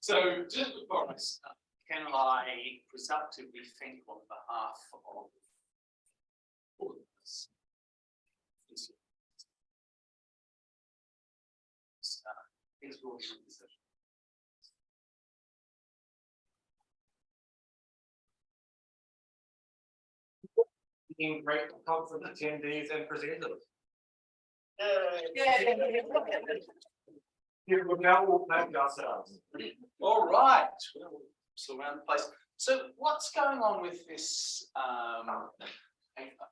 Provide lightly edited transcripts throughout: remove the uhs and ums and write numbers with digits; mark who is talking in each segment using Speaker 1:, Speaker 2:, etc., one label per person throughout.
Speaker 1: So, just before I start, can I presumptively think on behalf of all of us? Thanks for all your decision.
Speaker 2: Being grateful for the attendees and presenters. Here we go, we'll thank ourselves.
Speaker 1: All right, well, still around the place. So what's going on with this paper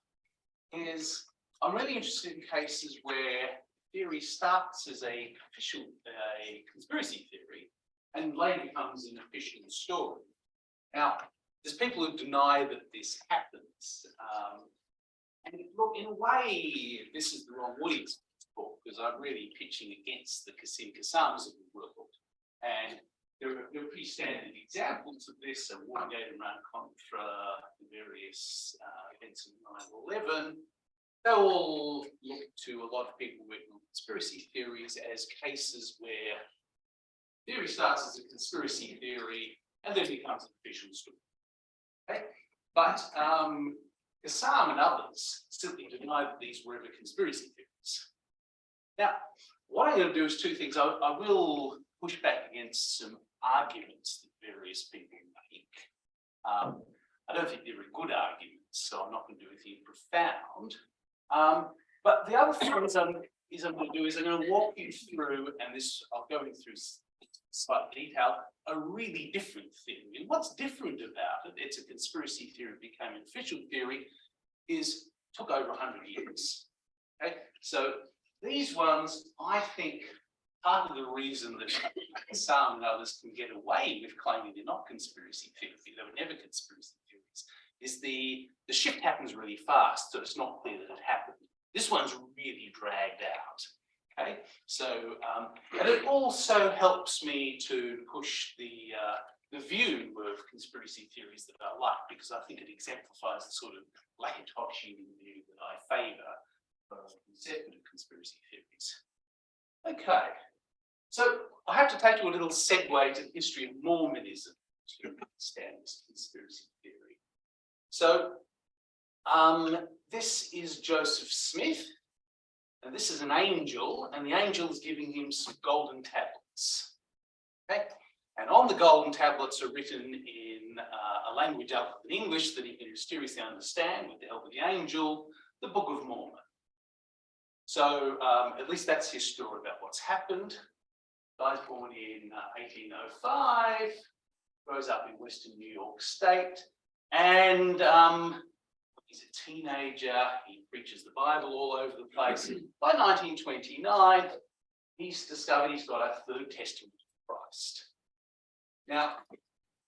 Speaker 1: is I'm really interested in cases where theory starts as a conspiracy theory and later becomes an official story. Now, there's people who deny that this happens. And look, in a way, this is the wrong audience book because I'm really pitching against the Kassams of the world. And there are pretty standard examples of this, so Watergate and Iran Contra, the various events of 9/11. They all look to a lot of people working on conspiracy theories as cases where theory starts as a conspiracy theory and then becomes an official story. Okay? But Kassam and others simply deny that these were ever conspiracy theories. Now, what I'm going to do is two things. I will push back against some arguments that various people make. I don't think they're very good arguments, so I'm not going to do anything profound. But the other thing I'm going to do is I'm going to walk you through, and this I'll go through slight detail, a really different theory. And what's different about it, it's a conspiracy theory, became an official theory, took over 100 years. Okay, so these ones, I think, part of the reason that some and others can get away with claiming they're not conspiracy theories, they were never conspiracy theories, is the shift happens really fast, so it's not clear that it happened. This one's really dragged out. Okay, so and it also helps me to push the view of conspiracy theories that I like, because I think it exemplifies the sort of Lakatoshian view that I favour for concept of conspiracy theories. Okay, so I have to take you a little segue to the history of Mormonism to understand this conspiracy theory. So this is Joseph Smith. And this is an angel, and the angel is giving him some golden tablets. Okay? And on the golden tablets are written in a language other than English that he can mysteriously understand with the help of the angel, the Book of Mormon. So at least that's his story about what's happened. Guy's born in 1805, grows up in Western New York State, and he's a teenager, he preaches the Bible all over the place. By 1929, he's discovered he's got a third testament of Christ. Now,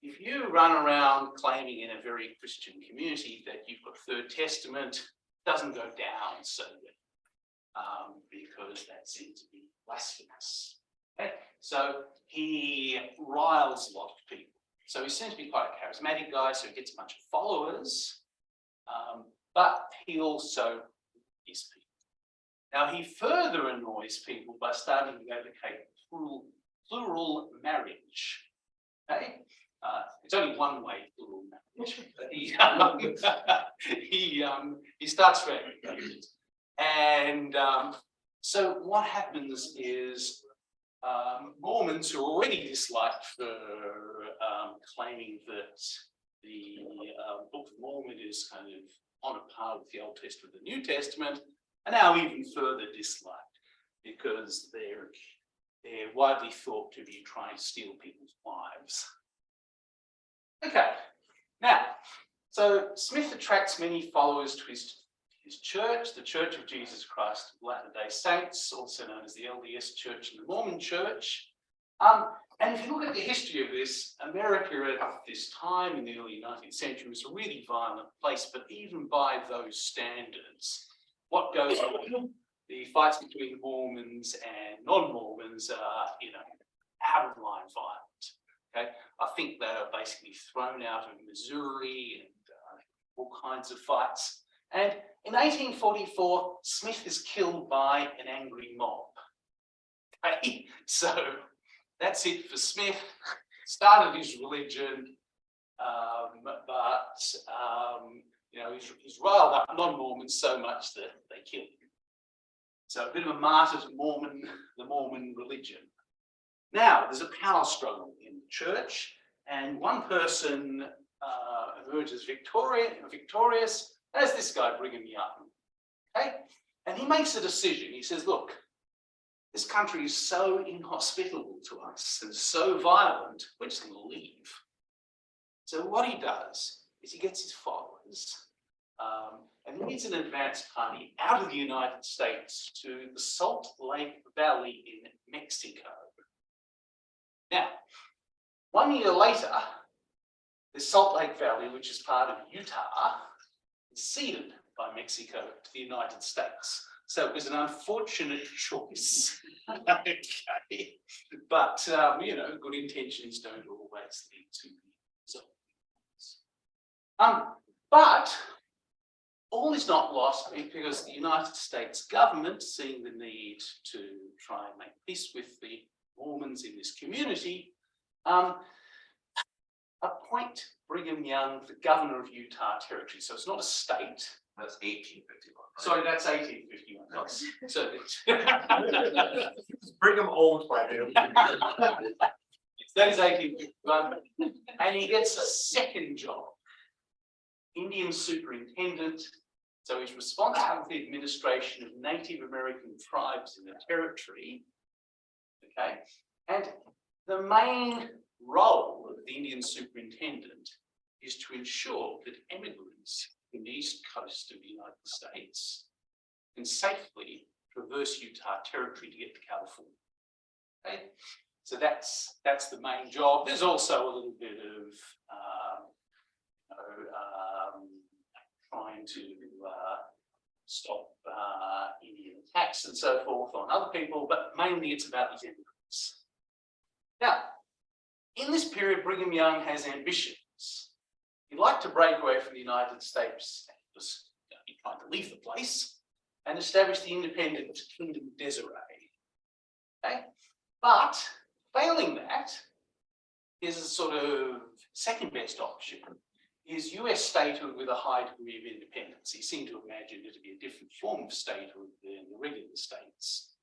Speaker 1: if you run around claiming in a very Christian community that you've got third testament, it doesn't go down so well, because that seems to be blasphemous. Okay? So he riles a lot of people. So he seems to be quite a charismatic guy, so he gets a bunch of followers. But he also is people. Now, he further annoys people by starting to advocate plural marriage. Okay? It's only one way plural marriage. He starts to advocate it. And so what happens is Mormons who are already disliked for claiming that the Book of Mormon is kind of on a par with the Old Testament and the New Testament, are now even further disliked because they're widely thought to be trying to steal people's wives. Okay, now, so Smith attracts many followers to his church, the Church of Jesus Christ of Latter-day Saints, also known as the LDS Church and the Mormon Church. And if you look at the history of this, America at this time in the early 19th century was a really violent place, but even by those standards, what goes on, the fights between the Mormons and non-Mormons are, out of line violent. Okay, I think they are basically thrown out of Missouri and all kinds of fights. And in 1844, Smith is killed by an angry mob. Okay, so that's it for Smith. started his religion, you know, he's riled up non-Mormons so much that they killed him. So a bit of a martyr to the Mormon religion. Now, there's a power struggle in the church, and one person emerges victorious as this guy, Brigham Young. Okay? And he makes a decision. He says, look, this country is so inhospitable to us and so violent, we're just going to leave. So what he does is he gets his followers and leads an advance party out of the United States to the Salt Lake Valley in Mexico. Now, 1 year later, the Salt Lake Valley, which is part of Utah, is ceded by Mexico to the United States. So it was an unfortunate choice. Okay. But, you know, good intentions don't always lead to results. But all is not lost because the United States government, seeing the need to try and make peace with the Mormons in this community, appoint Brigham Young the governor of Utah Territory. So it's not a state.
Speaker 3: That's 1851. Right?
Speaker 1: Sorry, that's 1851.
Speaker 3: Okay.
Speaker 1: So
Speaker 2: Brigham owned by him.
Speaker 1: that is 1851. And he gets a second job, Indian superintendent. So he's responsible for the administration of Native American tribes in the territory. Okay. And the main role of the Indian superintendent is to ensure that immigrants in the east coast of the United States can safely traverse Utah Territory to get to California. Okay? So that's the main job. There's also a little bit of trying to stop Indian attacks and so forth on other people, but mainly it's about these immigrants. Now, in this period, Brigham Young has ambitions. He'd like to break away from the United States, just trying to leave the place, and establish the independent Kingdom of Desiree. Okay? But failing that, his sort of second best option is US statehood with a high degree of independence. He seemed to imagine it to be a different form of statehood than the regular states.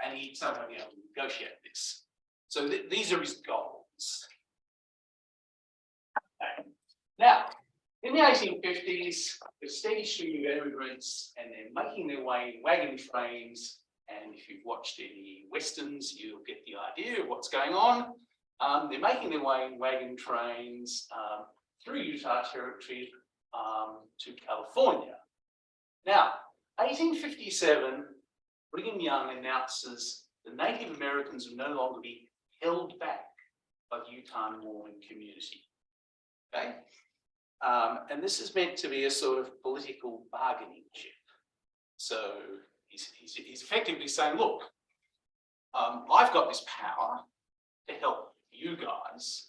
Speaker 1: And he'd somehow be able to negotiate this. So these are his goals. Okay. Now, in the 1850s, there's a steady stream of immigrants, and they're making their way in wagon trains. And if you've watched any Westerns, you'll get the idea of what's going on. They're making their way in wagon trains through Utah Territory to California. Now, 1857, Brigham Young announces the Native Americans will no longer be held back by the Utahn Mormon community. Okay? And this is meant to be a sort of political bargaining chip. So he's effectively saying, look, I've got this power to help you guys,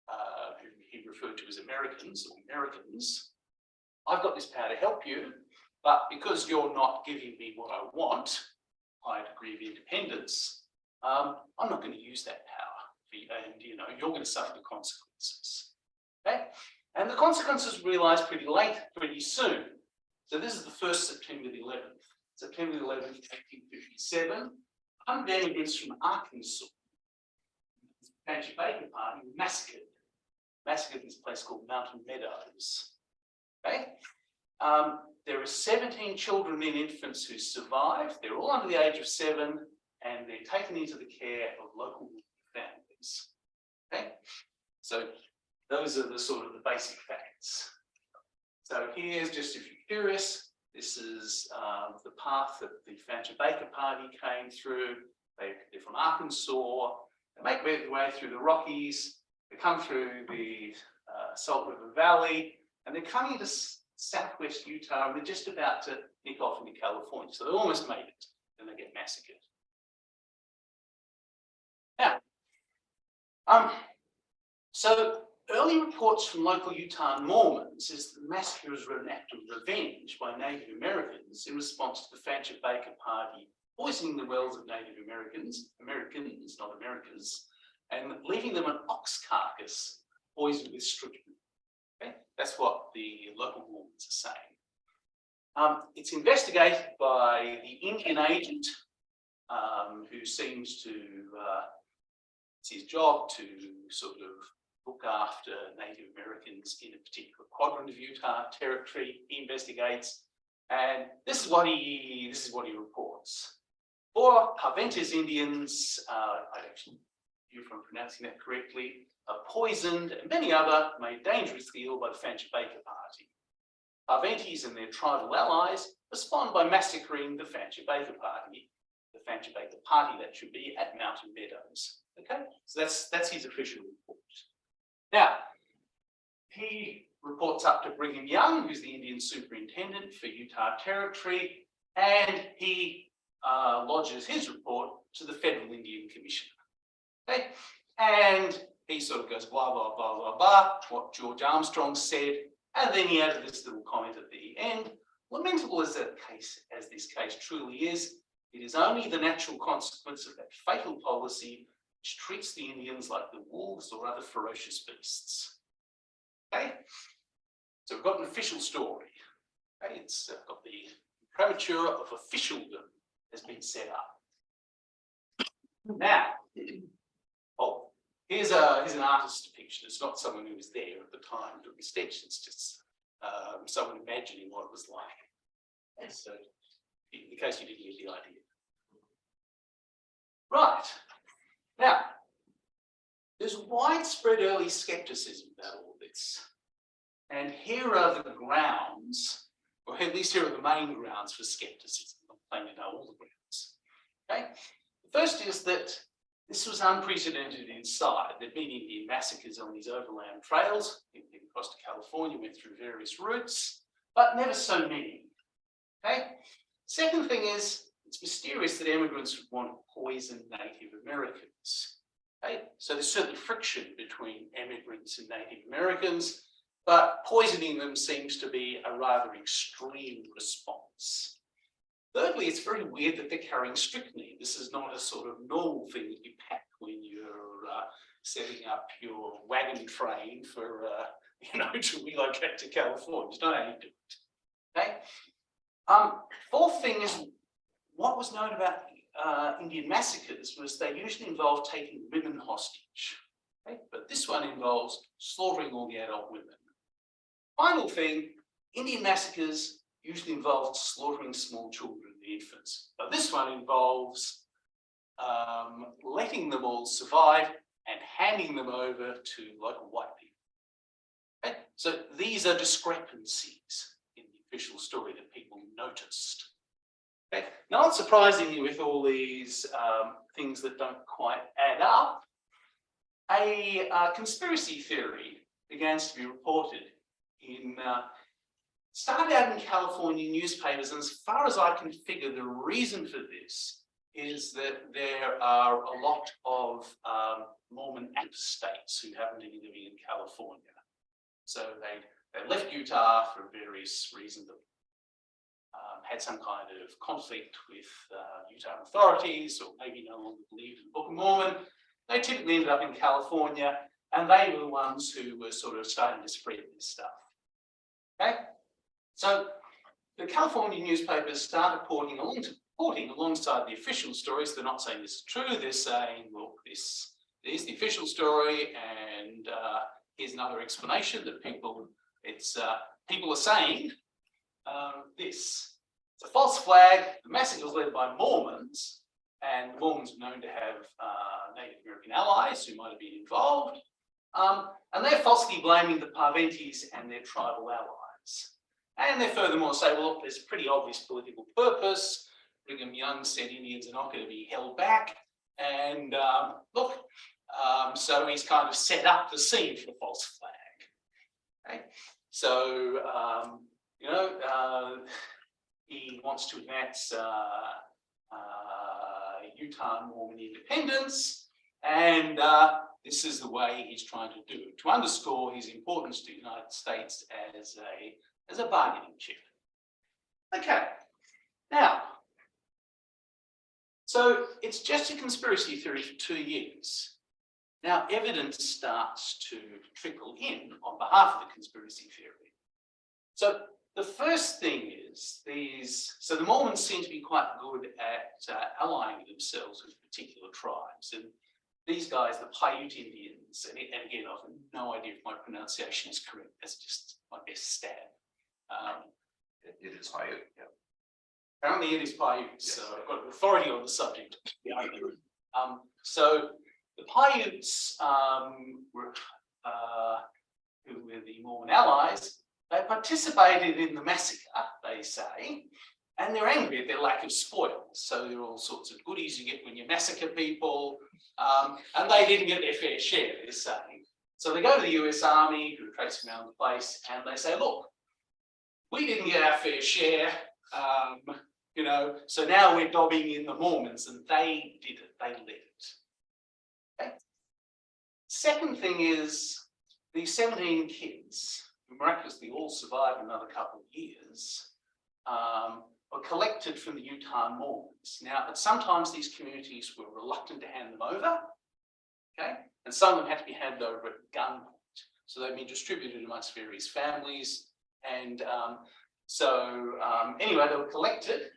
Speaker 1: who he referred to as Americans or Americans. I've got this power to help you, but because you're not giving me what I want, high degree of independence, I'm not going to use that power for you, and you're going to suffer the consequences. Okay? And the consequences realized pretty soon. So this is the first September the 11th. September the 11th, 1857, 100 immigrants from Arkansas, the Fancher Baker Party, were massacred in this place called Mountain Meadows. Okay? There are 17 children and infants who survived. They're all under the age of 7, and they're taken into the care of local families. Okay? So those are the sort of the basic facts. So here's, just if you're curious, this is the path that the Fancher Baker Party came through. They're from Arkansas. They make their way through the Rockies. They come through the Salt River Valley, and they're coming to southwest Utah, and they're just about to nick off into California. So they almost made it, and they get massacred. Now, so early reports from local Utahn Mormons is that the massacre was an act of revenge by Native Americans in response to the Fancher Baker Party poisoning the wells of Native Americans, not Americans, and leaving them an ox carcass poisoned with strychnine. Okay? That's what the local Mormons are saying. It's investigated by the Indian agent, who seems to, it's his job to sort of look after Native Americans in a particular quadrant of Utah territory. He investigates, and this is what he reports. 4 Parventis Indians, I actually, if I'm pronouncing that correctly, are poisoned, and many other made dangerously ill by the Fancher Baker Party. Parventis and their tribal allies respond by massacring the Fancher Baker Party. The Fancher Baker Party, that should be, at Mountain Meadows. Okay, so that's his official report. Now, he reports up to Brigham Young, who's the Indian superintendent for Utah Territory, and he lodges his report to the Federal Indian Commission. Okay, and he sort of goes blah, blah, blah, blah, blah, what George Armstrong said, and then he added this little comment at the end. Lamentable as this case truly is, it is only the natural consequence of that fatal policy which treats the Indians like the wolves or other ferocious beasts. Okay, so we've got an official story. Okay, it's got the premature of officialdom has been set up. Now, oh, here's an artist's depiction. It's not someone who was there at the time doing the sketch. It's just someone imagining what it was like. And so, in case you didn't get the idea. Right. Now, there's widespread early skepticism about all this. And here are the grounds, or at least here are the main grounds for skepticism. I'm not claiming to know all the grounds. Okay? The first is that this was unprecedented in size. There'd been Indian massacres on these overland trails. People across to California, went through various routes, but never so many. Okay? Second thing is, it's mysterious that immigrants would want to poison Native Americans. Okay? So there's certainly friction between immigrants and Native Americans, but poisoning them seems to be a rather extreme response. Thirdly, it's very weird that they're carrying strychnine. This is not a sort of normal thing that you pack when you're setting up your wagon train for, to relocate to California. It's not how you do it. Okay? Fourth thing is, what was known about Indian massacres was they usually involved taking women hostage. Okay? But this one involves slaughtering all the adult women. Final thing, Indian massacres usually involved slaughtering small children and infants. But this one involves letting them all survive and handing them over to local white people. Okay? So these are discrepancies in the official story that people noticed. Okay? Not surprisingly, with all these things that don't quite add up, a conspiracy theory began to be reported in started out in California newspapers, and as far as I can figure, the reason for this is that there are a lot of Mormon apostates who happen to be living in California. So they left Utah for various reasons, had some kind of conflict with Utah authorities, or maybe no longer believed in the Book of Mormon. They typically ended up in California, and they were the ones who were sort of starting to spread this stuff. Okay? So the California newspapers started reporting alongside the official stories. They're not saying this is true. They're saying, look, this is the official story, and here's another explanation that people are saying this. It's a false flag. The massacre was led by Mormons, and the Mormons are known to have Native American allies who might have been involved. And they're falsely blaming the Parventis and their tribal allies. And they furthermore say, well, look, there's a pretty obvious political purpose. Brigham Young said Indians are not going to be held back. And so he's kind of set up the scene for the false flag. Okay? So, he wants to advance Utahn Mormon independence, and this is the way he's trying to do it, to underscore his importance to the United States as a bargaining chip. Okay, now, so it's just a conspiracy theory for 2 years. Now, evidence starts to trickle in on behalf of the conspiracy theory. So the first thing is so the Mormons seem to be quite good at allying themselves with particular tribes. And these guys, the Paiute Indians, and again, I've no idea if my pronunciation is correct. That's just my best stab.
Speaker 3: It is Paiute, yeah.
Speaker 1: Apparently it is Paiute,
Speaker 3: Yes.
Speaker 1: so I've got authority on the subject. So the Paiutes, who were the Mormon allies, they participated in the massacre, they say, and they're angry at their lack of spoils. So there are all sorts of goodies you get when you massacre people, and they didn't get their fair share, they're saying. So they go to the US Army, who are tracing around the place, and they say, look, we didn't get our fair share, you know, so now we're dobbing in the Mormons, and they did it, they led it. Okay. Second thing is, these 17 kids, who miraculously all survived another couple of years, were collected from the Utahn Mormons. Now, sometimes these communities were reluctant to hand them over, okay, and some of them had to be handed over at gunpoint. So they've been distributed amongst various families, and anyway, they were collected,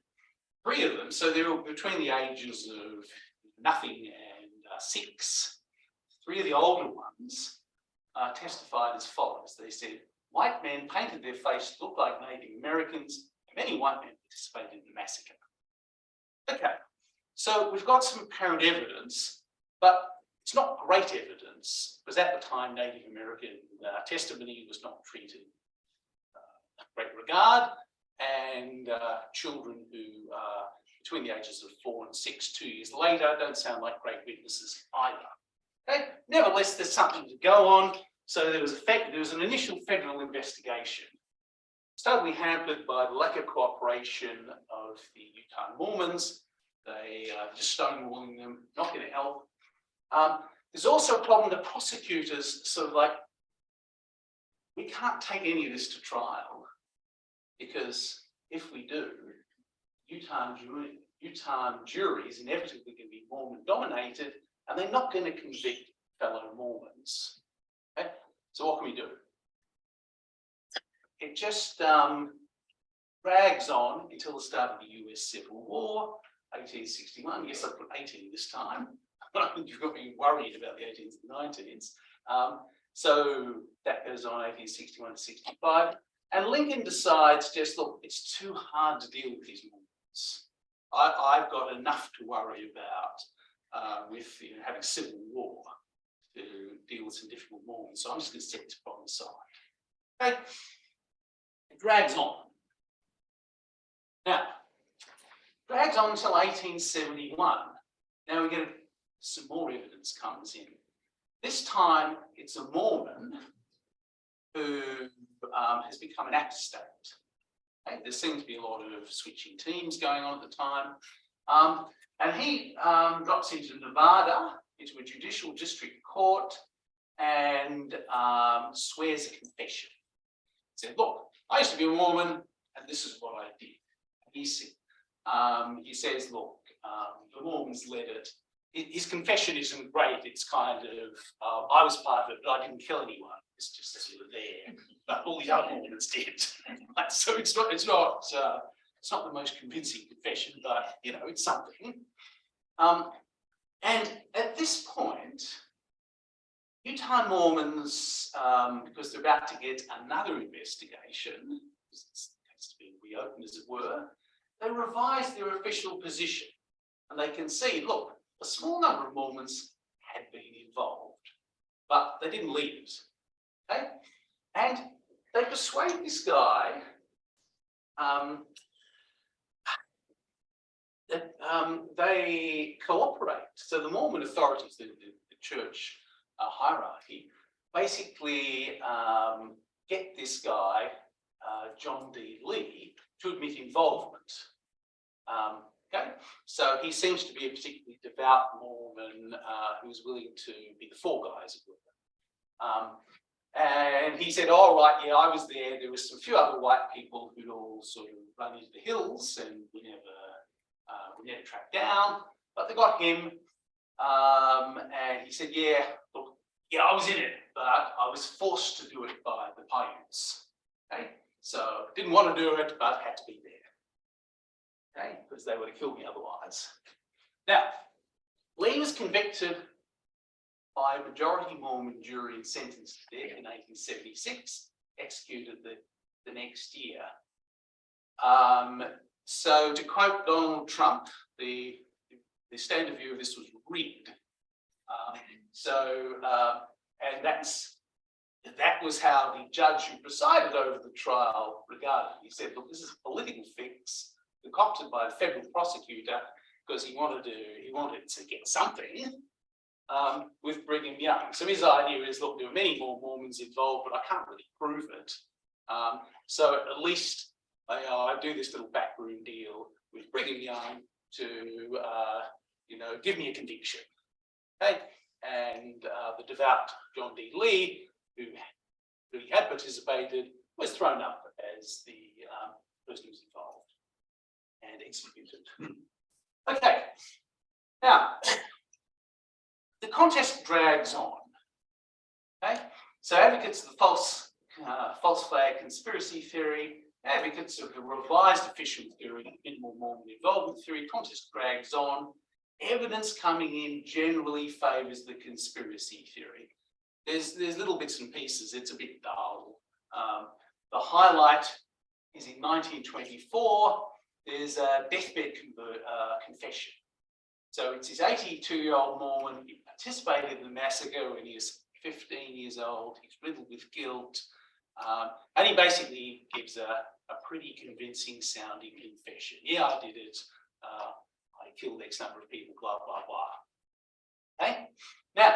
Speaker 1: 3 of them, so they were between the ages of nothing and 6. 3 of the older ones testified as follows. They said, white men painted their face to look like Native Americans, and many white men participated in the massacre. Okay, so we've got some apparent evidence, but it's not great evidence, because at the time Native American testimony was not treated with great regard, and children who between the ages of 4 and 6, 2 years later, don't sound like great witnesses either. Okay? Nevertheless, there's something to go on. So there was an initial federal investigation. It's totally hampered by the lack of cooperation of the Utahn Mormons. They just stonewalling them, not going to help. There's also a problem that prosecutors sort of like, we can't take any of this to trial, because if we do, Utahn juries inevitably going to be Mormon dominated, and they're not going to convict fellow Mormons. Okay? So what can we do? It just drags on until the start of the US Civil War, 1861. Yes, I put 18 this time. You've got me worried about the 18s and 19s. So that goes on 1861 to 65. And Lincoln decides just, look, it's too hard to deal with these Mormons. I've got enough to worry about with having civil war to deal with some difficult Mormons. So I'm just going to set this problem aside. Okay. It drags on. Now, drags on until 1871. Now we get some more evidence comes in. This time it's a Mormon who has become an apostate. Okay? There seems to be a lot of switching teams going on at the time. And he drops into Nevada, into a judicial district court, and swears a confession. He said, look, I used to be a Mormon, and this is what I did. He says, look, the Mormons led it. His confession isn't great. It's kind of, I was part of it, but I didn't kill anyone. It's just sort of there. But all the other Mormons did. So it's not the most convincing confession, but it's something. And at this point, Utahn Mormons, because they're about to get another investigation, it's to be reopened as it were, they revise their official position, and they can see, look, a small number of Mormons had been involved, but they didn't lead it. Okay? And they persuade this guy that they cooperate. So the Mormon authorities, the church hierarchy, basically get this guy, John D. Lee, to admit involvement. Okay, so he seems to be a particularly devout Mormon who's willing to be the fall guy, as it were. And he said, "All right, yeah, I was there. There was some few other white people who'd all sort of run into the hills, and we never tracked down, but they got him." And he said, "Yeah, look, yeah, I was in it, but I was forced to do it by the Paiutes. Okay, so didn't want to do it, but had to be there. Okay, because they would have killed me otherwise. Now, Lee was convicted by a majority Mormon jury and sentenced to death in 1876, executed the next year. So to quote Donald Trump, the standard view of this was rigged. And that was how the judge who presided over the trial regarded it. He said, look, this is a political fix concocted by a federal prosecutor because he wanted to get something with Brigham Young. So his idea is, look, there were many more Mormons involved, but I can't really prove it. So at least I do this little backroom deal with Brigham Young to, give me a conviction. Okay, and the devout John D. Lee, who really had participated, was thrown up as the person who was involved and executed. Okay, now the contest drags on. Okay, so advocates of the false flag conspiracy theory, advocates of the revised official theory, minimal Mormon involvement theory, contest drags on. Evidence coming in generally favours the conspiracy theory. There's little bits and pieces. It's a bit dull. The highlight is in 1924. There's a deathbed confession. So it's his 82-year-old Mormon. He participated in the massacre when he was 15 years old. He's riddled with guilt. And he basically gives a pretty convincing sounding confession. Yeah, I did it. I killed X number of people, blah, blah, blah. Okay? Now,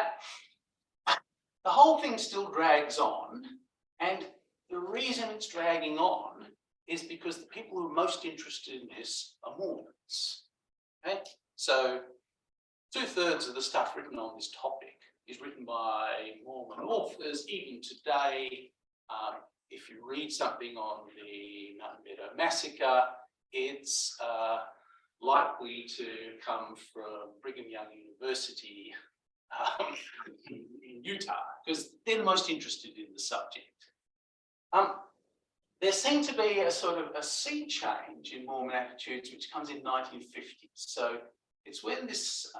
Speaker 1: the whole thing still drags on. And the reason it's dragging on is because the people who are most interested in this are Mormons. Okay? So 2/3 of the stuff written on this topic is written by Mormon authors. Even today, if you read something on the Meadow Massacre, it's likely to come from Brigham Young University in Utah, because they're the most interested in the subject. There seemed to be a sort of a sea change in Mormon attitudes, which comes in 1950s. So it's when this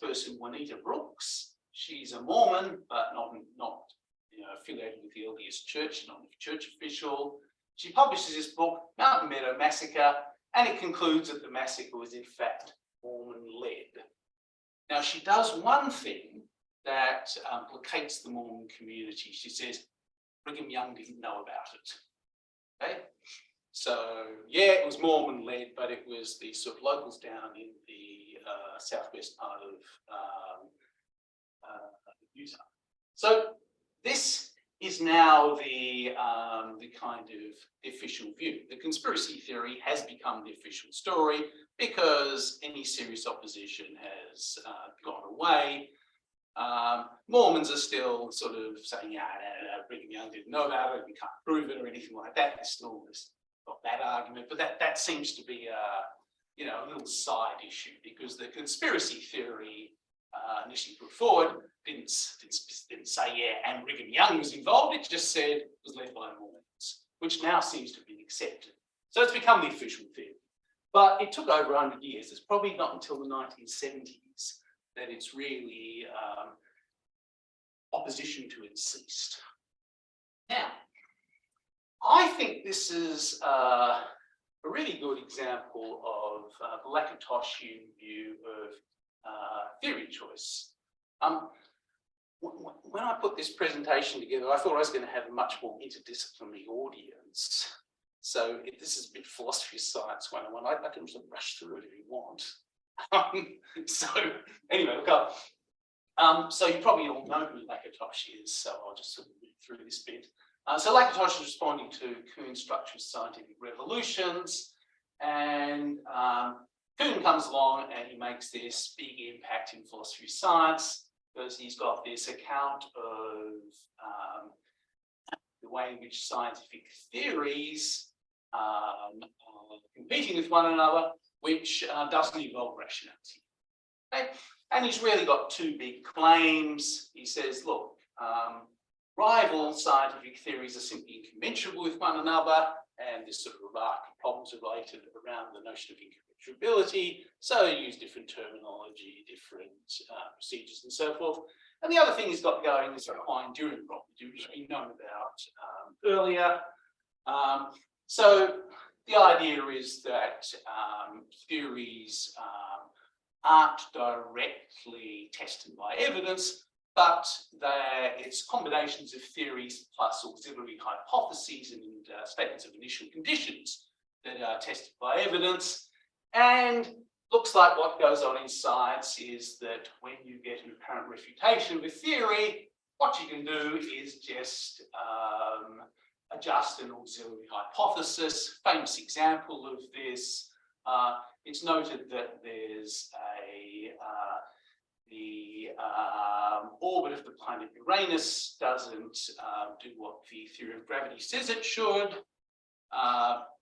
Speaker 1: person, Juanita Brooks, she's a Mormon, but not affiliated with the LDS Church, not a church official. She publishes this book, Mountain Meadow Massacre, and it concludes that the massacre was in fact Mormon-led. Now, she does one thing that placates the Mormon community. She says Brigham Young didn't know about it. Okay, so yeah, it was Mormon-led, but it was the sort of locals down in the southwest part of Utah. So this is now the kind of official view. The conspiracy theory has become the official story because any serious opposition has gone away. Mormons are still sort of saying, yeah, no, Brigham Young didn't know about it, we can't prove it or anything like that. There's still got that argument, but that seems to be a little side issue, because the conspiracy theory initially put forward didn't say, yeah, and Brigham Young was involved. It just said it was led by Mormons, which now seems to be accepted. So it's become the official theory. But it took over 100 years. It's probably not until the 1970s that it's really opposition to it ceased. Now, I think this is a really good example of the Lakatoshian view of theory choice. When I put this presentation together, I thought I was going to have a much more interdisciplinary audience. So this is a bit philosophy of science 101. I can sort of rush through it if you want. So anyway, look up. So you probably all know who Lakatosh is, so I'll just sort of read through this bit. So Lakatosh is responding to Kuhn's structured scientific revolutions, and Kuhn comes along and he makes this big impact in philosophy of science, because he's got this account of the way in which scientific theories are competing with one another, which doesn't involve rationality. Okay? And he's really got two big claims. He says, look, rival scientific theories are simply incommensurable with one another, and there's sort of remarkable problems related around the notion of incommensurability. So you use different terminology, different procedures, and so forth. And the other thing he's got going is a high enduring property, which we've known about earlier. So the idea is that theories aren't directly tested by evidence, but it's combinations of theories plus auxiliary hypotheses and statements of initial conditions that are tested by evidence. And looks like what goes on in science is that when you get an apparent refutation of a theory, what you can do is just adjust an auxiliary hypothesis. Famous example of this, it's noted that there's the orbit of the planet Uranus doesn't do what the theory of gravity says it should.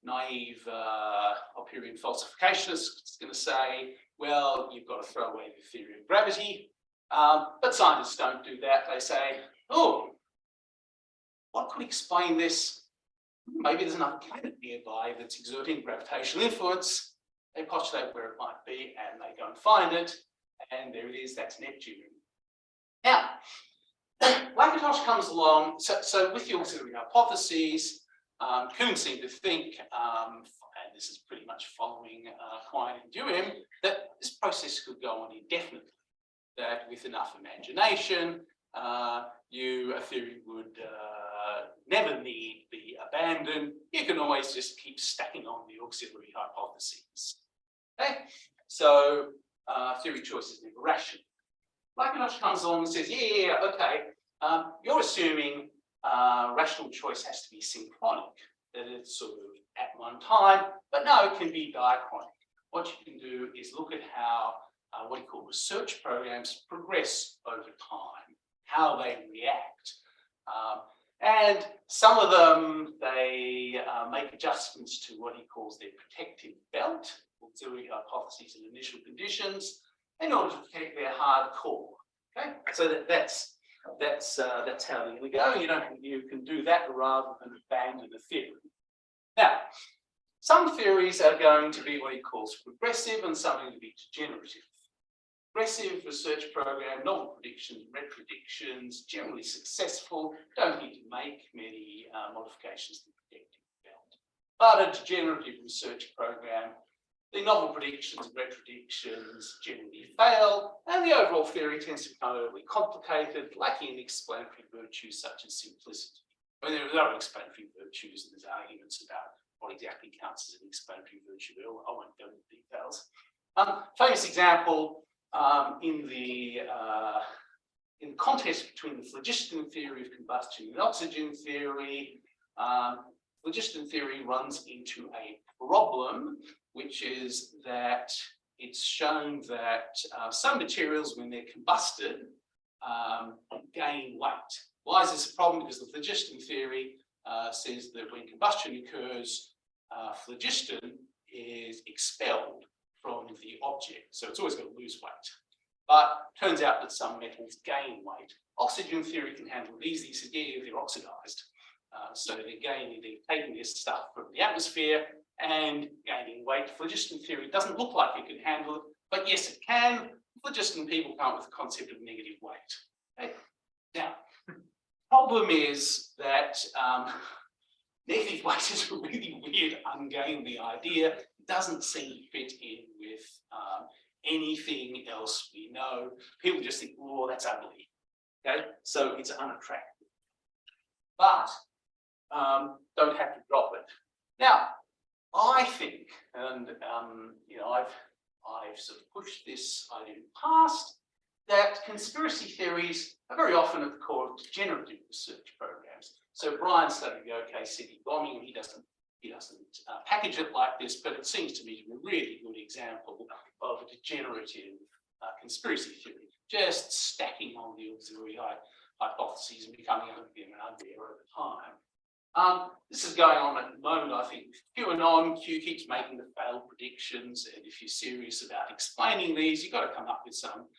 Speaker 1: Naive Popperian falsificationists is going to say, well, you've got to throw away the theory of gravity. But scientists don't do that. They say, oh, what could explain this? Maybe there's another planet nearby that's exerting gravitational influence. They postulate where it might be, and they go and find it. And there it is, that's Neptune. Now, Lakatos comes along, so with the auxiliary hypotheses, Kuhn seemed to think, and this is pretty much following Quine and Dewey, that this process could go on indefinitely, that with enough imagination, a theory would never need be abandoned. You can always just keep stacking on the auxiliary hypotheses. Okay? So theory choice is never rational. Lakatos comes along and says, yeah, okay, you're assuming rational choice has to be synchronic, that it's sort of at one time, but no, it can be diachronic. What you can do is look at how what you call research programs progress over time, how they react. And some of them, they make adjustments to what he calls their protective belt, auxiliary hypotheses and initial conditions, in order to protect their hard core. Okay, so that's how you're going to go. You can do that rather than abandon a theory. Now, some theories are going to be what he calls progressive, and some are going to be degenerative. Progressive research program, novel predictions, retrodictions, generally successful, don't need to make many modifications to the predictive belt. But a degenerative research program, the novel predictions and retrodictions generally fail, and the overall theory tends to become overly complicated, lacking in explanatory virtues such as simplicity. I mean, there are no explanatory virtues, and there's arguments about what exactly counts as an explanatory virtue. I won't go into details. Famous example in the contest between the phlogiston theory of combustion and oxygen theory. Phlogiston theory runs into a problem, which is that it's shown that some materials, when they're combusted, gain weight. Why is this a problem? Because the phlogiston theory says that when combustion occurs, phlogiston is expelled from the object. So it's always going to lose weight. But turns out that some metals gain weight. Oxygen theory can handle it easily. So yeah, they're oxidized. So they're taking this stuff from the atmosphere and gaining weight. Phlogiston theory doesn't look like it can handle it, but yes, it can. Phlogiston people come up with the concept of negative weight. Okay? Now, problem is that negative weight is a really weird, ungainly idea. It doesn't seem to fit in with anything else we know. People just think, oh, that's ugly. Okay, so it's unattractive. But don't have to drop it. Now, I think, and I've sort of pushed this idea in the past, that conspiracy theories are very often at the core of degenerative research programs. So Brian studied the OK City bombing, and he doesn't package it like this, but it seems to me to be a really good example of a degenerative conspiracy theory, just stacking on the auxiliary hypotheses and becoming uglier and uglier over time. This is going on at the moment, I think. QAnon, Q keeps making the failed predictions, and if you're serious about explaining these, you've got to come up with some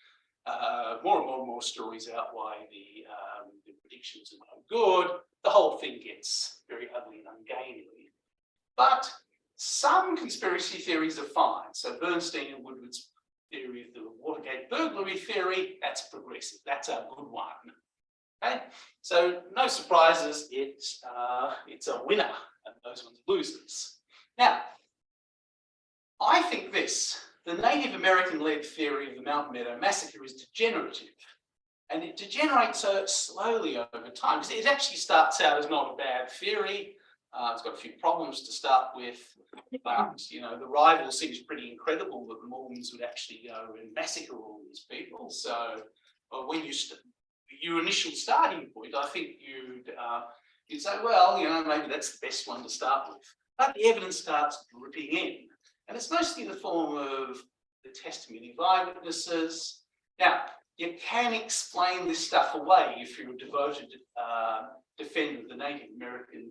Speaker 1: more and more stories out why the predictions are no good, the whole thing gets very ugly and ungainly. But some conspiracy theories are fine. So Bernstein and Woodward's theory of the Watergate burglary theory, that's progressive. That's a good one. Okay, so no surprises. It's a winner, and those ones are losers. Now, I think this: the Native American-led theory of the Mountain Meadow Massacre is degenerative, and it degenerates so slowly over time. Because it actually starts out as not a bad theory. It's got a few problems to start with, but you know, the rival seems pretty incredible that the Mormons would actually go and massacre all these people. So, when your initial starting point, I think you'd say, well, you know, maybe that's the best one to start with. But the evidence starts dripping in, and it's mostly in the form of the testimony of eyewitnesses. Now, you can explain this stuff away if you're a devoted defender of the Native American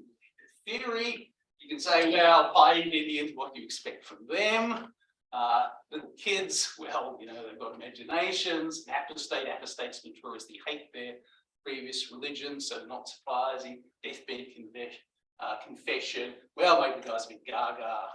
Speaker 1: theory. You can say, well, pioneer Indians, what do you expect from them? The kids, well, you know, they've got imaginations. Apostates notoriously hate their previous religion, so not surprising. Deathbed confession. Well, maybe the guy's a bit gaga.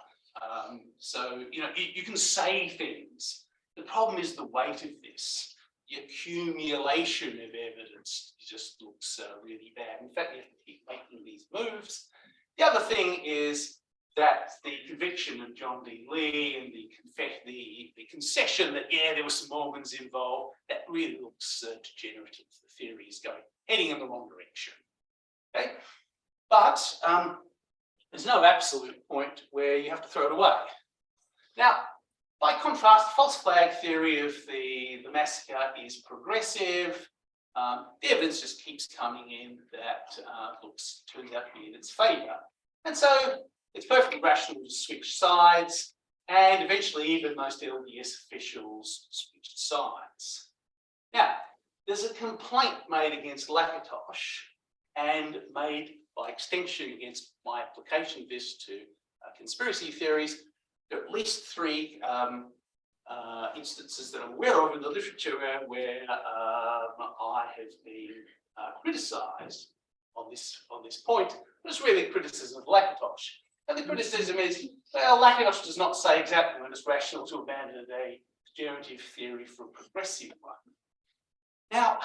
Speaker 1: So, you know, you can say things. The problem is the weight of this. The accumulation of evidence just looks really bad. In fact, you have to keep making these moves. The other thing is that the conviction of John D. Lee and the concession that, yeah, there were some Mormons involved, that really looks degenerative. The theory is heading in the wrong direction. Okay? But there's no absolute point where you have to throw it away. Now, by contrast, the false flag theory of the massacre is progressive. The evidence just keeps coming in that turns out to be in its favour. And so it's perfectly rational to switch sides, and eventually even most LDS officials switched sides. Now, there's a complaint made against Lakatos and made by extension against my application of this to conspiracy theories. There are at least 3 instances that I'm aware of in the literature where I have been criticised on this point. It's really criticism of Lakatos. And the criticism is, well, Lakatos does not say exactly when it's rational to abandon a degenerative theory for a progressive one. Now,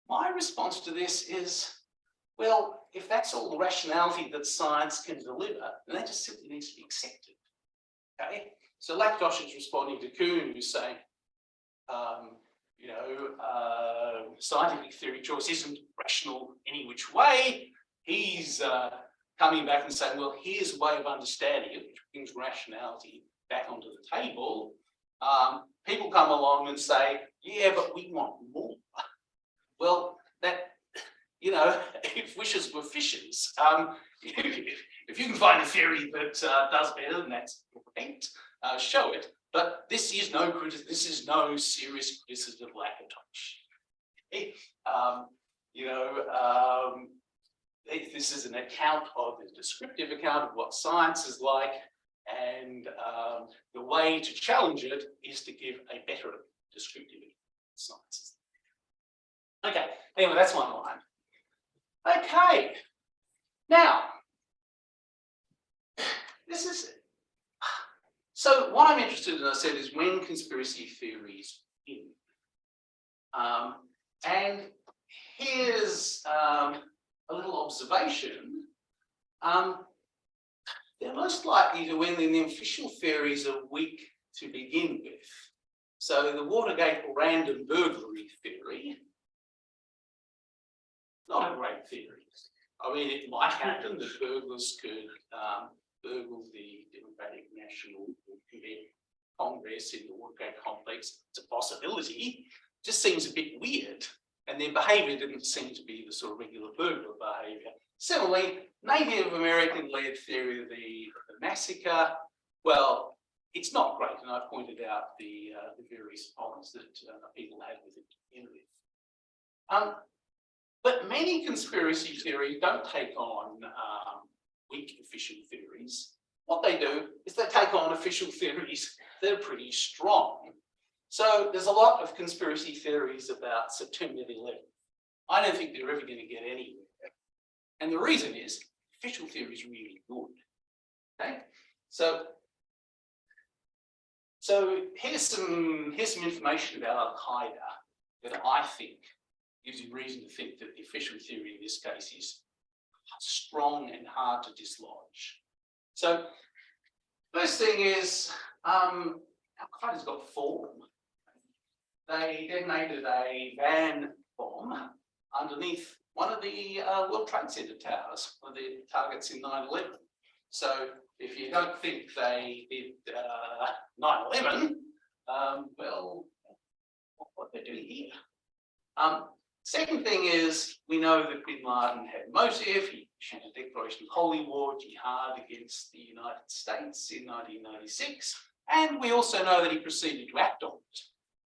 Speaker 1: my response to this is, well, if that's all the rationality that science can deliver, then that just simply needs to be accepted. Okay? So Lakatos is responding to Kuhn, who's saying, scientific theory choice isn't rational any which way. He's coming back and saying, well, here's a way of understanding it, which brings rationality back onto the table. People come along and say, yeah, but we want more. Well, that, you know, if wishes were fishes, if you can find a theory that does better, then that's great. Show it. But this is no serious criticism of Lakatos. This is an account of a descriptive account of what science is like, and the way to challenge it is to give a better descriptive account of science. Okay, anyway, that's one line. Okay, now, this is, so what I'm interested in, I said, is when conspiracy theories in. And here's a little observation. They're most likely to win when the official theories are weak to begin with. So the Watergate random burglary theory, not a great theory. I mean, it might happen that burglars could burgle the Democratic National Congress in the Watergate complex. It's a possibility. It just seems a bit weird. And their behaviour didn't seem to be the sort of regular burglar behaviour. Similarly, Native American-led theory of the massacre, well, it's not great, and I've pointed out the various problems that people had with it to begin with. But many conspiracy theories don't take on weak official theories. What they do is they take on official theories that are pretty strong. So there's a lot of conspiracy theories about September 11th. I don't think they're ever going to get anywhere. And the reason is official theory is really good. Okay, so here's some information about Al-Qaeda that I think gives you reason to think that the official theory in this case is strong and hard to dislodge. So first thing is Al-Qaeda's got form. They detonated a van bomb underneath one of the World Trade Center towers, one of the targets in 9/11. So if you don't think they did 9/11, well, what they're doing here. Second thing is, we know that Bin Laden had motive. He issued a declaration of holy war, jihad against the United States in 1996. And we also know that he proceeded to act on it.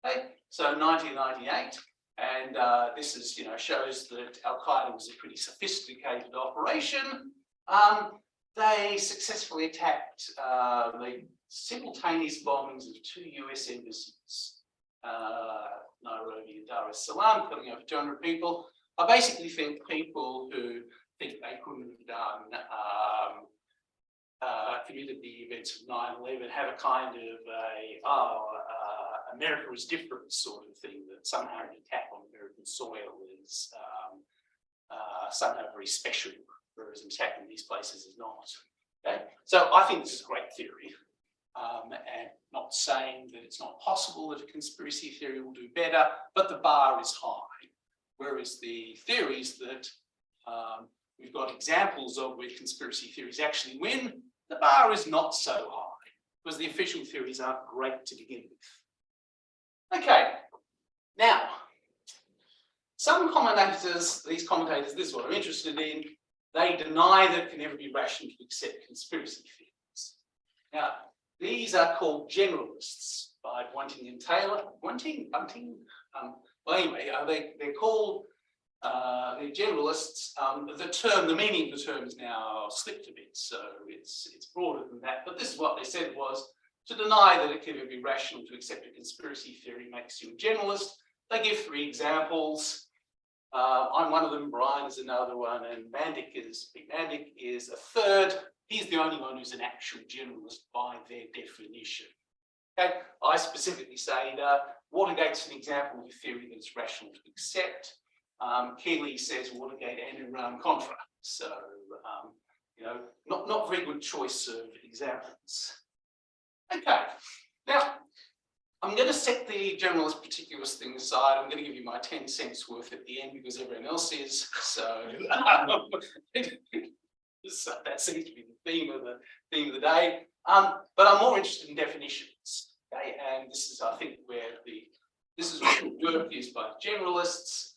Speaker 1: Okay? So 1998, and this is, shows that Al-Qaeda was a pretty sophisticated operation. They successfully attacked the simultaneous bombings of 2 US embassies, Nairobi and Dar es Salaam, killing over 200 people. I basically think people who think they couldn't have done committed the events of 9/11 have a kind of America is different sort of thing, that somehow an attack on American soil is somehow very special, whereas an attack in these places is not. Okay? So I think this is a great theory, and not saying that it's not possible that a conspiracy theory will do better, but the bar is high. Whereas the theories that we've got examples of where conspiracy theories actually win, the bar is not so high, because the official theories aren't great to begin with. Okay, now, some commentators, these commentators, this is what I'm interested in, they deny that it can ever be rational to accept conspiracy theories. Now, these are called generalists by Bunting and Taylor. Bunting? Well, anyway, they're called they're generalists. The meaning of the term is now slipped a bit, so it's broader than that. But this is what they said was, to deny that it can ever be rational to accept a conspiracy theory makes you a generalist. They give 3 examples. I'm one of them, Brian is another one, and Big Mandic is a third. He's the only one who's an actual generalist by their definition. Okay, I specifically say that Watergate's an example of a theory that is rational to accept. Keeley says Watergate and Iran-Contra. So, not very good choice of examples. Okay, now I'm going to set the generalist particulars thing aside. I'm going to give you my 10 cents worth at the end because everyone else is. So, so that seems to be the theme of the day. But I'm more interested in definitions. Okay, and this is, I think, where this is where the work is by generalists.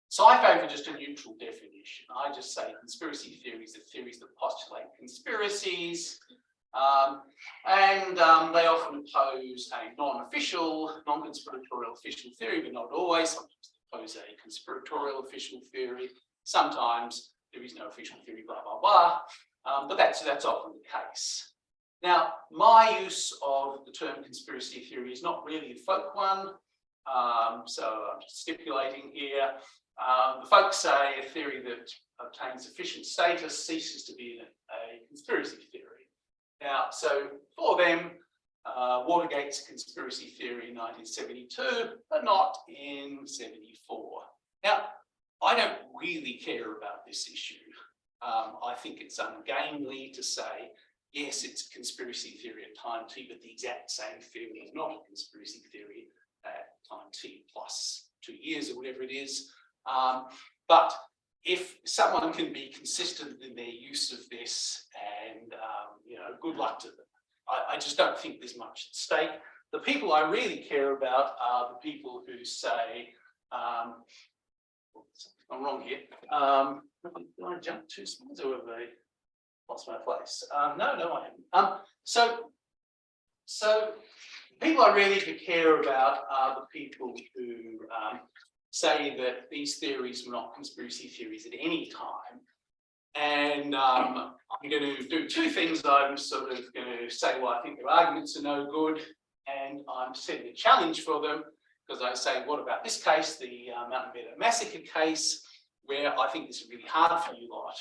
Speaker 1: So I favour just a neutral definition. I just say conspiracy theories are theories that postulate conspiracies. And they often oppose a non-official, non-conspiratorial official theory, but not always. Sometimes they oppose a conspiratorial official theory. Sometimes there is no official theory, blah, blah, blah. But that's often the case. Now, my use of the term conspiracy theory is not really a folk one. So I'm just stipulating here. The folks say a theory that obtains sufficient status ceases to be a conspiracy theory. Now, so for them, Watergate's conspiracy theory in 1972, but not in 74. Now, I don't really care about this issue. I think it's ungainly to say, yes, it's a conspiracy theory at time t, but the exact same theory is not a conspiracy theory at time t plus 2 years or whatever it is. But if someone can be consistent in their use of this, and good luck to them. I just don't think there's much at stake. The people I really care about are the people who say, I'm wrong here. Did I jump 2 slides or have I lost my place? No, I haven't. So people I really care about are the people who say that these theories were not conspiracy theories at any time. And I'm going to do 2 things. I'm sort of going to say, well, I think their arguments are no good, and I'm setting a challenge for them. because I say, what about this case, the Mountain Meadow Massacre case, where I think this is really hard for you lot.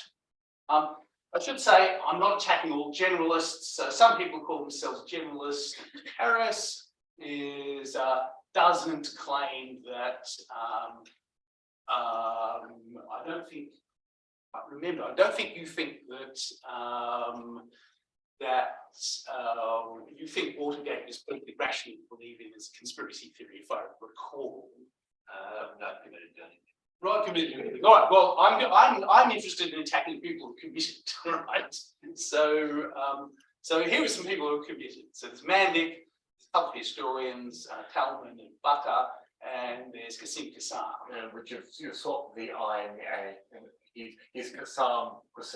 Speaker 1: I should say I'm not attacking all generalists. So some people call themselves generalists. Harris doesn't claim that. I don't think. Remember, I don't think you think that you think Watergate is perfectly rational to believe in as a conspiracy theory, if I recall.
Speaker 3: Not committed to anything.
Speaker 1: Right, committed. All right. Well, I'm interested in attacking people who committed. Right. So here are some people who are committed. So there's Mandic, there's a couple of historians, Talman and Butter, and there's Qasim Qassam.
Speaker 2: Which you swap the I and the A, and he's Qassam.
Speaker 1: What's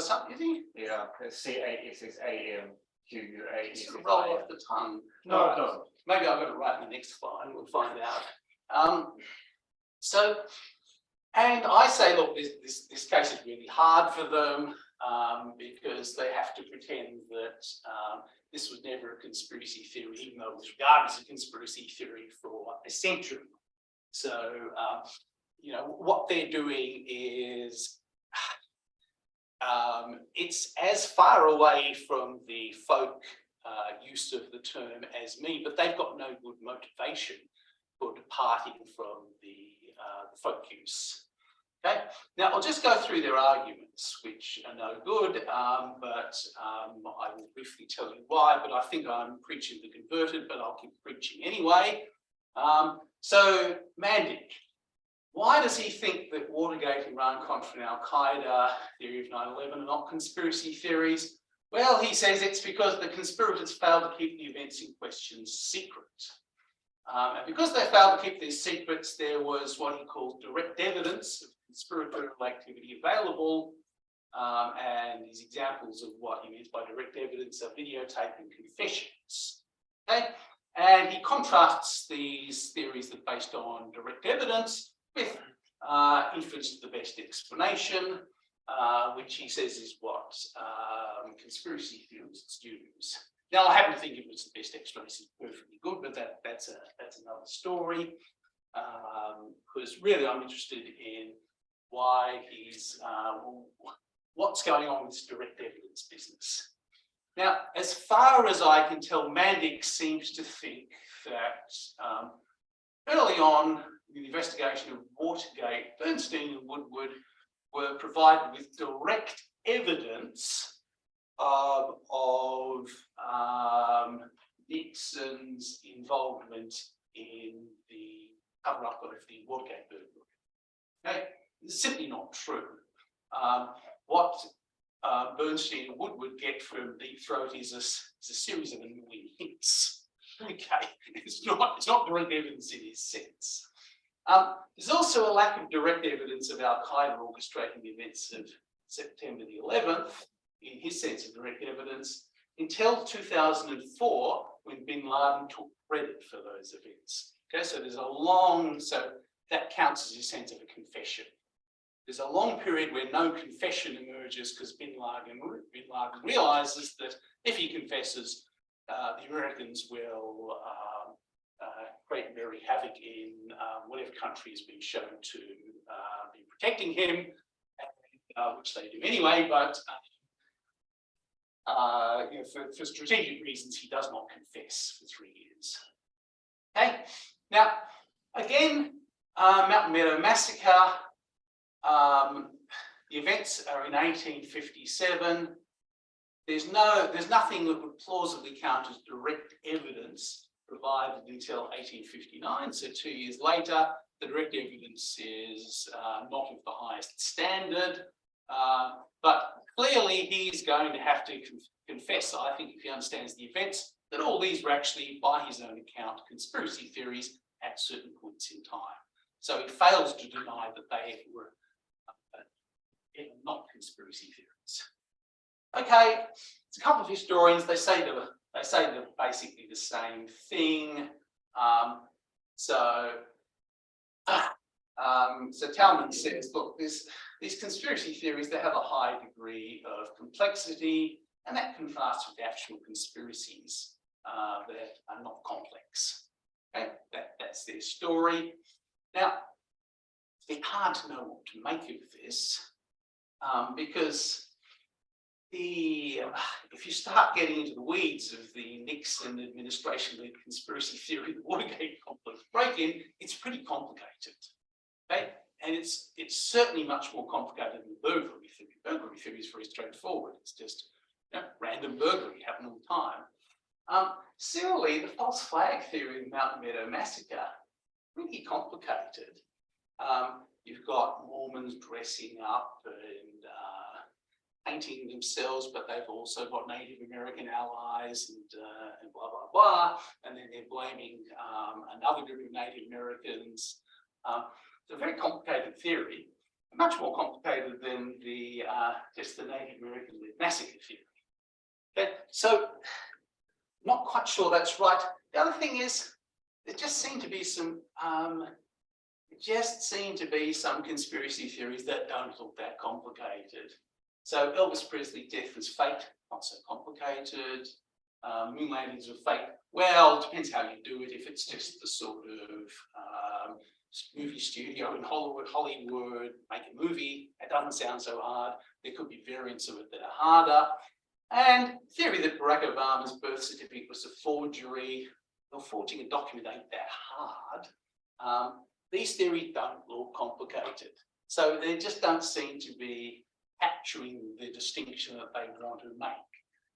Speaker 1: up, is he?
Speaker 2: Yeah, C-A, it says A-M-Q-U-A.
Speaker 1: It's sort of roll off the tongue.
Speaker 2: No, it doesn't.
Speaker 1: Maybe I've got to write in the next line, we'll find out. And I say, look, this case is really hard for them because they have to pretend that this was never a conspiracy theory, even though it was regarded as a conspiracy theory for a century. So, you know, what they're doing is it's as far away from the folk use of the term as me, but they've got no good motivation for departing from the folk use. Okay, now I'll just go through their arguments, which are no good, but I will briefly tell you why. But I think I'm preaching the converted, but I'll keep preaching anyway. So Mandic, why does he think that Watergate, Iran-Contra, and Al-Qaeda, theory of 9/11 are not conspiracy theories? Well, he says it's because the conspirators failed to keep the events in question secret. And because they failed to keep these secrets, there was what he calls direct evidence of conspiratorial activity available. And his examples of what he means by direct evidence are videotape and confessions. Okay? And he contrasts these theories that are based on direct evidence with inference to the best explanation, which he says is what conspiracy theorists use. Now, I happen to think it was the best explanation, perfectly good, but that's another story. Because really, I'm interested in why he's what's going on with this direct evidence business. Now, as far as I can tell, Mandic seems to think that early on in the investigation of Watergate, Bernstein and Woodward were provided with direct evidence of Nixon's involvement in the cover-up of the Watergate burglary. Okay, it's simply not true. What Bernstein and Woodward get from Deep Throat is a series of annoying hints. Okay, it's not direct evidence in his sense. There's also a lack of direct evidence of Al-Qaeda orchestrating the events of September the 11th, in his sense of direct evidence, until 2004, when bin Laden took credit for those events. Okay, so there's a long, so that counts as a sense of a confession. There's a long period where no confession emerges because bin Laden realizes that if he confesses, the Americans will create very havoc in whatever country is being shown to be protecting him, which they do anyway, but you know, for strategic reasons, he does not confess for 3 years. Okay, now again, Mountain Meadow Massacre. The events are in 1857. There's nothing that would plausibly count as direct evidence provided until 1859. So 2 years later, the direct evidence is not of the highest standard. But clearly, he's going to have to confess, I think, if he understands the events, that all these were actually, by his own account, conspiracy theories at certain points in time. So he fails to deny that they were not conspiracy theories. Okay, it's a couple of historians. They say they're basically the same thing. So Talman says, look, these conspiracy theories, they have a high degree of complexity, and that contrasts with actual conspiracies that are not complex. Okay, that's their story. Now, it's hard to know what to make of this because if you start getting into the weeds of the Nixon administration-led conspiracy theory, the Watergate complex break-in, it's pretty complicated. Okay, and it's certainly much more complicated than burglary theory. Burglary theory is very straightforward. It's just random burglary happen all the time. Similarly, the false flag theory of the Mountain Meadow Massacre, really complicated. You've got Mormons dressing up and painting themselves, but they've also got Native American allies and blah, blah, blah. And then they're blaming another group of Native Americans. It's a very complicated theory, much more complicated than just the Native American massacre theory. Okay, so not quite sure that's right. The other thing is, there just seem to be some conspiracy theories that don't look that complicated. So Elvis Presley death was fake, not so complicated. Moon landings were fake. Well, it depends how you do it. If it's just the sort of movie studio in Hollywood, make a movie, it doesn't sound so hard. There could be variants of it that are harder. And theory that Barack Obama's birth certificate was a forgery, or forging a document ain't that hard. These theories don't look complicated. So they just don't seem to be capturing the distinction that they want to make.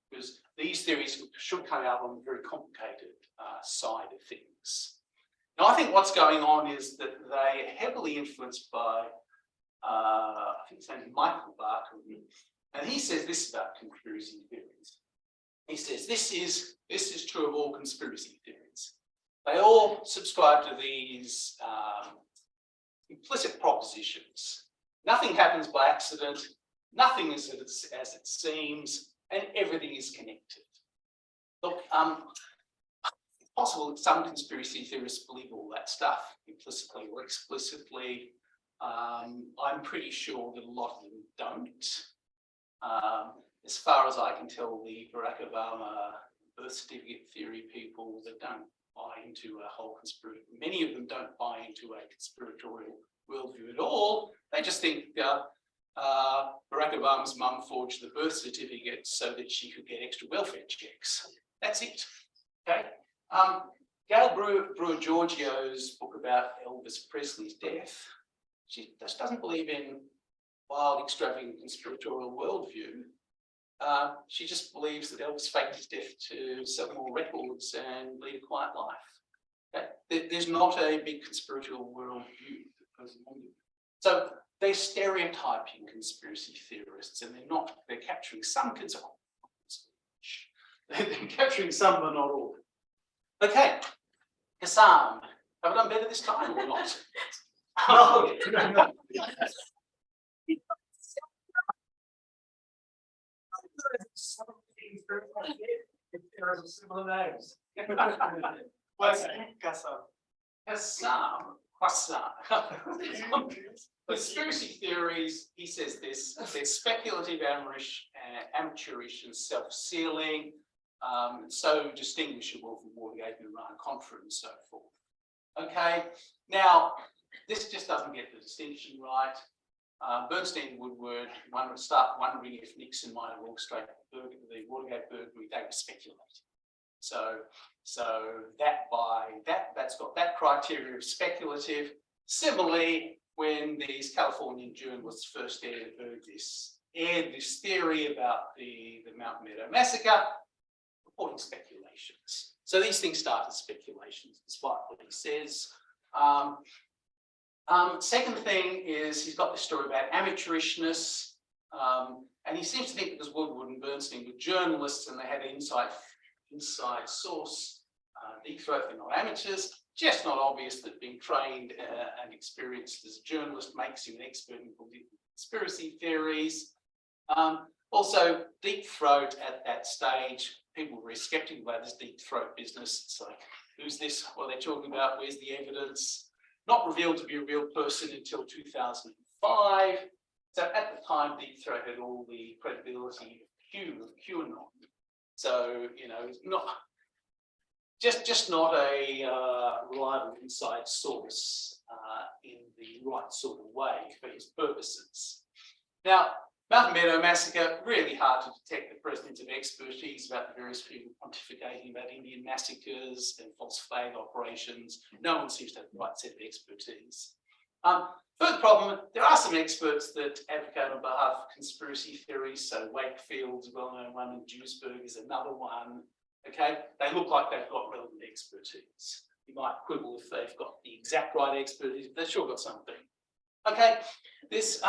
Speaker 1: Because these theories should come out on the very complicated side of things. Now, I think what's going on is that they are heavily influenced by, I think his name is Michael Barker, and he says this about conspiracy theories. He says this is true of all conspiracy theories. They all subscribe to these implicit propositions. Nothing happens by accident. Nothing is as it seems, and everything is connected. Look, it's possible that some conspiracy theorists believe all that stuff implicitly or explicitly. I'm pretty sure that a lot of them don't. As far as I can tell, the Barack Obama birth certificate theory people that don't buy into a whole conspiracy, many of them don't buy into a conspiratorial worldview at all. They just think Barack Obama's mum forged the birth certificate so that she could get extra welfare checks. That's it. Okay. Gail Brewer Giorgio's book about Elvis Presley's death, she just doesn't believe in wild, extravagant conspiratorial worldview. She just believes that Elvis faked his death to sell more records and lead a quiet life. Okay? There's not a big conspiratorial worldview that goes along with it. So they're stereotyping conspiracy theorists, and they're capturing some they're capturing some, but not all. Okay, Kassam, have I done better this time or not?
Speaker 2: No. Similar names.
Speaker 1: What's Kassam? Conspiracy theories, he says this, they're speculative, amateurish, and self-sealing, so distinguishable from Watergate and Iran Contra and so forth. Okay, now, this just doesn't get the distinction right. Bernstein and Woodward start wondering if Nixon might have orchestrated the Watergate burglary. They were speculating. So that's got that criteria of speculative. Similarly, when these Californian journalists first aired this theory about the Mountain Meadow Massacre, reporting speculations. So these things start as speculations, despite what he says. Second thing is he's got this story about amateurishness, and he seems to think because Woodward and Bernstein were journalists and they had an inside source, deep throat, they're not amateurs. Just not obvious that being trained and experienced as a journalist makes you an expert in conspiracy theories. Also, deep throat at that stage, people were very skeptical about this deep throat business. It's like, who's this? What are they talking about? Where's the evidence? Not revealed to be a real person until 2005. So at the time, deep throat had all the credibility of QAnon. So, just not a reliable inside source in the right sort of way for his purposes. Now, Mountain Meadow Massacre, really hard to detect the presence of expertise about the various people pontificating about Indian massacres and false flag operations. No one seems to have the right set of expertise. Third problem, there are some experts that advocate on behalf of conspiracy theories. So Wakefield's a well-known one, and Duisburg is another one. Okay, they look like they've got relevant expertise. You might quibble if they've got the exact right expertise, but they've sure got something. Okay, this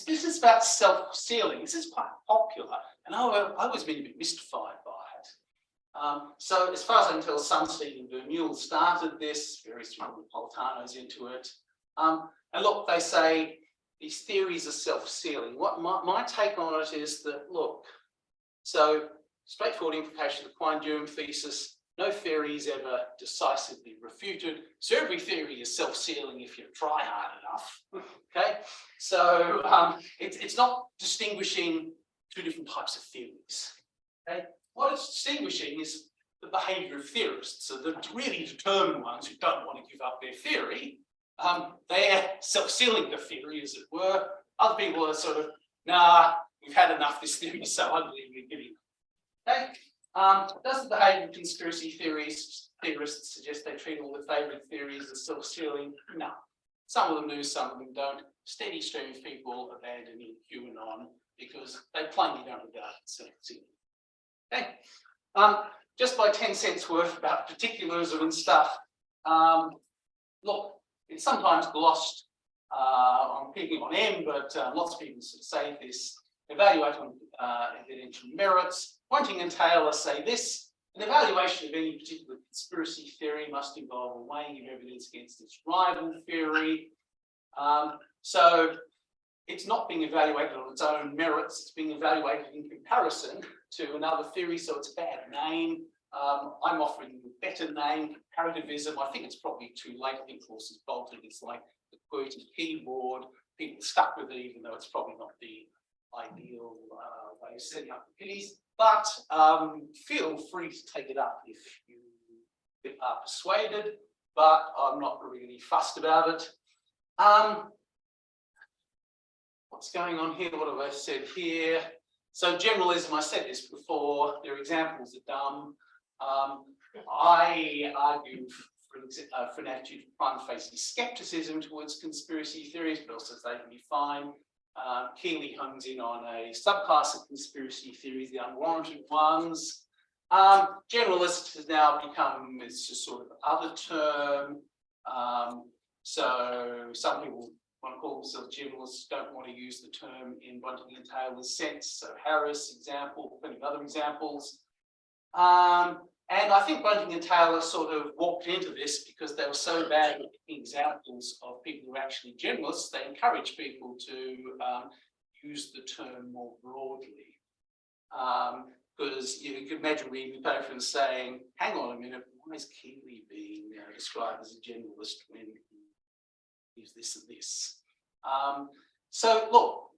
Speaker 1: business about self-sealing, this is quite popular, and I was being a bit mystified by it. So as far as I can tell, Sunstein and Verneuil started this, various Napolitano's into it. And look, they say these theories are self-sealing. What my take on it is that, look, so straightforward implication of the quine thesis, no theory is ever decisively refuted. So every theory is self-sealing if you try hard enough. Okay, so it's not distinguishing two different types of theories. Okay, what it's distinguishing is the behaviour of theorists. So the really determined ones who don't want to give up their theory, they're self-sealing the theory, as it were. Other people are sort of, nah, we've had enough. This theory is so ugly, we're giving up. Okay. Does the behaviour of conspiracy theorists suggest they treat all the favourite theories as self-sealing? No. Some of them do, some of them don't. Steady stream of people abandoning QAnon because they plainly don't regard it as self-sealing. Okay. Just by 10 cents worth about particularism and stuff. Look, it's sometimes glossed. I'm picking on M, but lots of people say this. Evaluate on evidential merits. Pointing and Taylor say this: an evaluation of any particular conspiracy theory must involve a weighing of evidence against its rival theory. So it's not being evaluated on its own merits, it's being evaluated in comparison to another theory, so it's a bad name. I'm offering a better name, comparativism. I think it's probably too late. I think Forces bolted. It's like the QWERTY keyboard. People stuck with it, even though it's probably not the ideal way of setting up the piece. But feel free to take it up if you are persuaded, but I'm not really fussed about it. What's going on here? What have I said here? So generalism, I said this before, their examples are dumb. I argue for an attitude of prima facie skepticism towards conspiracy theories, but also they can be fine. Keeley hones in on a subclass of conspiracy theories, the unwarranted ones. Generalist has now become, it's just sort of other term. So some people want to call themselves generalists, don't want to use the term in Bunting and Taylor's sense. So Harris, example, plenty of other examples. And I think Bunting and Taylor sort of walked into this because they were so bad at examples of people who are actually generalists. They encourage people to use the term more broadly. Because you can imagine reading the paper and saying, hang on a minute, why is Keeley being described as a generalist when he is this and this? So look,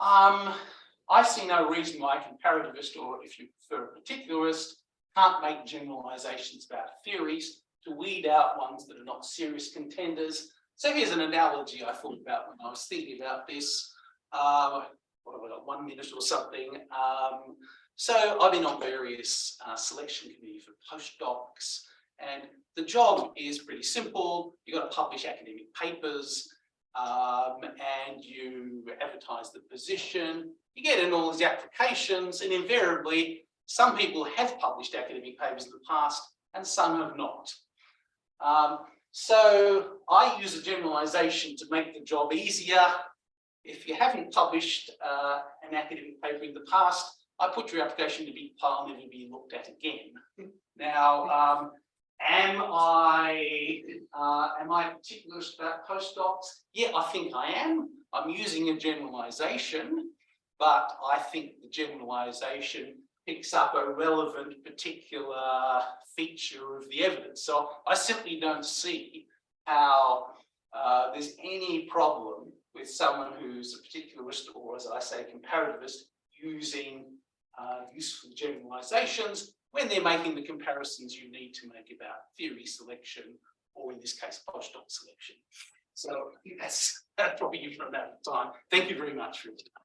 Speaker 1: I see no reason why a comparativist, or if you prefer a particularist, can't make generalizations about theories to weed out ones that are not serious contenders. So here's an analogy I thought about when I was thinking about this. What have I got, 1 minute or something? So I've been on various selection committees for postdocs, and the job is pretty simple. You've got to publish academic papers, and you advertise the position. You get in all these applications, and invariably, some people have published academic papers in the past, and some have not. So I use a generalization to make the job easier. If you haven't published an academic paper in the past, I put your application to big pile, never be looked at again. Now, am I particularist about postdocs? Yeah, I think I am. I'm using a generalization, but I think the generalization picks up a relevant particular feature of the evidence. So I simply don't see how there's any problem with someone who's a particularist, or as I say, comparativist, using useful generalizations when they're making the comparisons you need to make about theory selection, or in this case, postdoc selection. So that's probably you for amount of time. Thank you very much for your time.